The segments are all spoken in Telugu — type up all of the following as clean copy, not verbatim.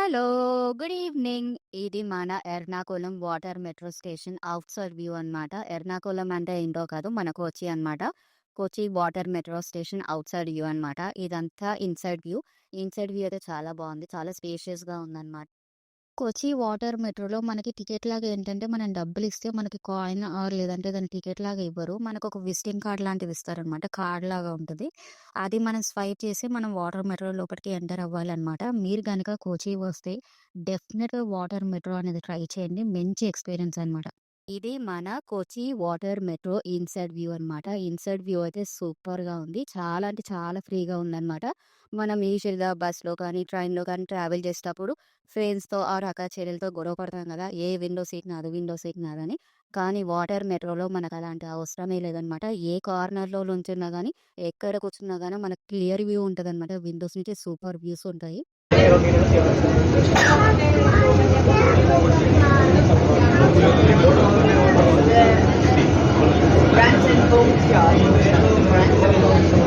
హలో! Good evening. ఇది మన Ernakulam water metro station outside view అనమాట. ఎర్నాకుళం అంటే ఏంటో కాదు, మన కోచి అనమాట. Kochi water metro station outside view అనమాట. ఇదంతా ఇన్‌సైడ్ వ్యూ. ఇన్‌సైడ్ వ్యూ అయితే చాలా బావుంది. చాలా స్పేషియస్‌గా ఉందనమాట. కొచ్చి వాటర్ మెట్రోలో మనకి టికెట్ లాగా ఏంటంటే, మనం డబ్బులిస్తే మనకి కాయిన్ లేదంటే దాని టికెట్ లాగా ఇవ్వరు. మనకొక విజిటింగ్ కార్డ్ లాంటిది ఇస్తారనమాట. కార్డ్ లాగా ఉంటది. అది మనం స్వైప్ చేసి మనం వాటర్ మెట్రో లోపటికి ఎంటర్ అవ్వాలనమాట. మీరు గనక కోచి వస్తే డెఫినిట్‌గా వాటర్ మెట్రో అనేది ట్రై చేయండి. మంచి ఎక్స్‌పీరియన్స్ అనమాట. ఇది మన కోచి వాటర్ మెట్రో ఇన్‌సైడ్ వ్యూ అనమాట. ఇన్‌సైడ్ వ్యూ అయితే సూపర్‌గా ఉంది. చాలా అంటే చాలా ఫ్రీగా ఉందనమాట. మనం యూజువల్‌గా బస్‌లో కానీ, ట్రైన్‌లో కానీ ట్రావెల్ చేసేటప్పుడు ఫ్రెండ్స్‌తో ఆర్ అక్క చెల్లెలతో గొడవ పడతాం కదా! ఏ విండో సీట్ నాది, విండో సీట్ నాదని. కానీ వాటర్ మెట్రోలో మనకు అలాంటి అవసరమే లేదనమాట. ఏ కార్నర్‌లో నుంచున్నా గానీ, ఎక్కడ కూర్చున్నా గానీ మనకు క్లియర్ వ్యూ ఉంటదనమాట. విండోస్ నుంచి సూపర్ వ్యూస్ ఉంటాయి. Brands and homes, yeah. Brands and homes.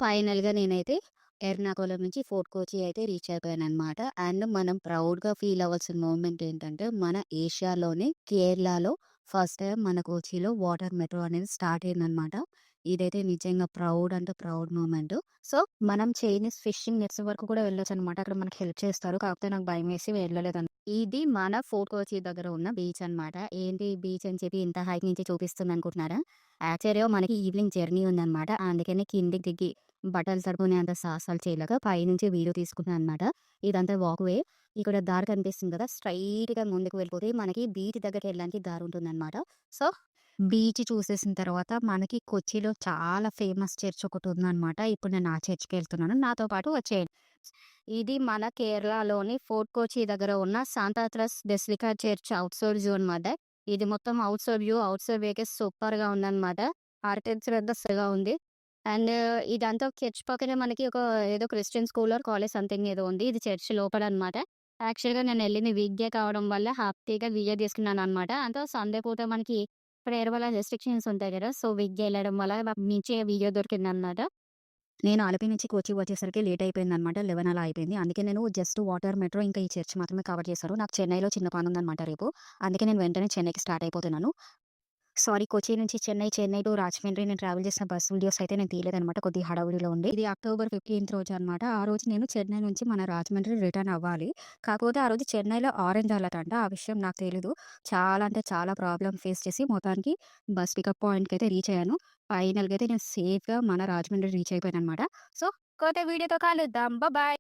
ఫైనల్‌గా నేనైతే ఎర్నాకుళం నుంచి ఫోర్ట్ కొచ్చి అయితే రీచ్ అయిపోయాననమాట. అండ్ మనం ప్రౌడ్‌గా ఫీల్ అవ్వాల్సిన మూమెంట్ ఏంటంటే, మన ఏషియాలోనే కేరళలో ఫస్ట్ టైమ్ మన కోచిలో వాటర్ మెట్రో అనేది స్టార్ట్ అయిందనమాట. ఇదైతే నిజంగా ప్రౌడ్ అంటే ప్రౌడ్ మూమెంట్. సో, మనం చైనీస్ ఫిషింగ్ నెట్స్ వరకు కూడా వెళ్ళొచ్చనమాట. అక్కడ మనకి హెల్ప్ చేస్తారు. కాకపోతే నాకు భయమేసి వెళ్ళలేదనమాట. ఇది మన ఫోర్ట్ కొచ్చి దగ్గర ఉన్న బీచ్ అనమాట. ఏంటి బీచ్ అని చెప్పి ఇంత హైట్ నుంచి చూపిస్తుందనుకుంటున్నారా? యాక్చువల్‌గా మనకి ఈవినింగ్ జర్నీ ఉందనమాట. అందుకనే కిందకి దిగి బట్టలు తడుపుకునేంత సాహసాలు చేయలేక పైనుంచి వీడియో తీసుకున్నాను అనమాట. ఇదంతా వాక్‌వే. ఇక్కడ దారి కనిపిస్తుంది కదా! స్ట్రెయిట్‌గా ముందుకు వెళ్ళిపోతే మనకి బీచ్ దగ్గరికెళ్ళడానికి దారి ఉంటుందనమాట. సో, బీచ్ చూసేసిన తర్వాత మనకి కొచ్చిలో చాలా ఫేమస్ చర్చ్ ఒకటుందనమాట. ఇప్పుడు నేను ఆ చర్చ్‌కెళ్తున్నాను. నాతో పాటు వచ్చేయండి. ఇది మన కేరళలోని ఫోర్ట్ కొచ్చి దగ్గర ఉన్న సాంతాక్రస్ బెసిలికా చర్చ్ ఔట్‌సైడ్ వ్యూ అనమాట. ఇది మొత్తం ఔట్‌సైడ్ వ్యూ. ఔట్‌సైడ్ వ్యూకే సూపర్‌గా ఉందనమాట. ఆర్కిటెక్చర్ ఉంది. అండ్ ఇదంతా చర్చ్ పక్కనే మనకి ఒక ఏదో Christian school or college something ఏదో ఉంది. ఇది చర్చ్ లోపలనమాట. యాక్చువల్‌గా నేనెళ్ళింది వీక్ డే కావడం వల్ల హ్యాపీగా వీడియో తీసుకున్నాననమాట. అంతా సండే పూట మనకి ప్రేయర్ వల్ల రెస్ట్రిక్షన్స్ ఉంటాయి కదా! సో, వీక్ డే ఎళ్ళడం వల్ల మంచిగా వీడియో దొరికిందనమాట. నేను ఆలపి నుంచి కొచ్చి వచ్చేసరికి లేట్ అయిపోయిందనమాట. 11 అలా అయిపోయింది. అందుకే నేను జస్ట్ వాటర్ మెట్రో ఇంకా ఈ చర్చ్ మాత్రమే కవర్ చేశారు. నాకు చెన్నైలో చిన్న పనుందనమాట రేపు. అందుకే నేను వెంటనే చెన్నైకి స్టార్ట్ అయిపోతున్నాను. సారీ, కొచ్చి నుంచి చెన్నై, చెన్నై టు రాజమండ్రి నేను ట్రావెల్ చేసిన బస్ వీడియోస్ అయితే నేను తీయలేదనమాట. కొద్దిగా హడావుడిలో ఉండి. ఇది అక్టోబర్ 15థ్ రోజు అనమాట. ఆ రోజు నేను చెన్నై నుంచి మన రాజమండ్రి రిటర్న్ అవ్వాలి. కాకపోతే ఆ రోజు చెన్నైలో ఆరెంజ్ అలర్ట్ అంట. ఆ విషయం నాకు తెలీదు. చాలా అంటే చాలా ప్రాబ్లమ్ ఫేస్ చేసి మొత్తానికి బస్ పికప్ పాయింట్‌కి అయితే రీచ్ అయ్యాను. ఫైనల్‌గా అయితే నేను సేఫ్‌గా మన రాజమండ్రి రీచ్ అయిపోయాననమాట. సో, కొత్త వీడియోతో కలుద్దాం. బాయ్.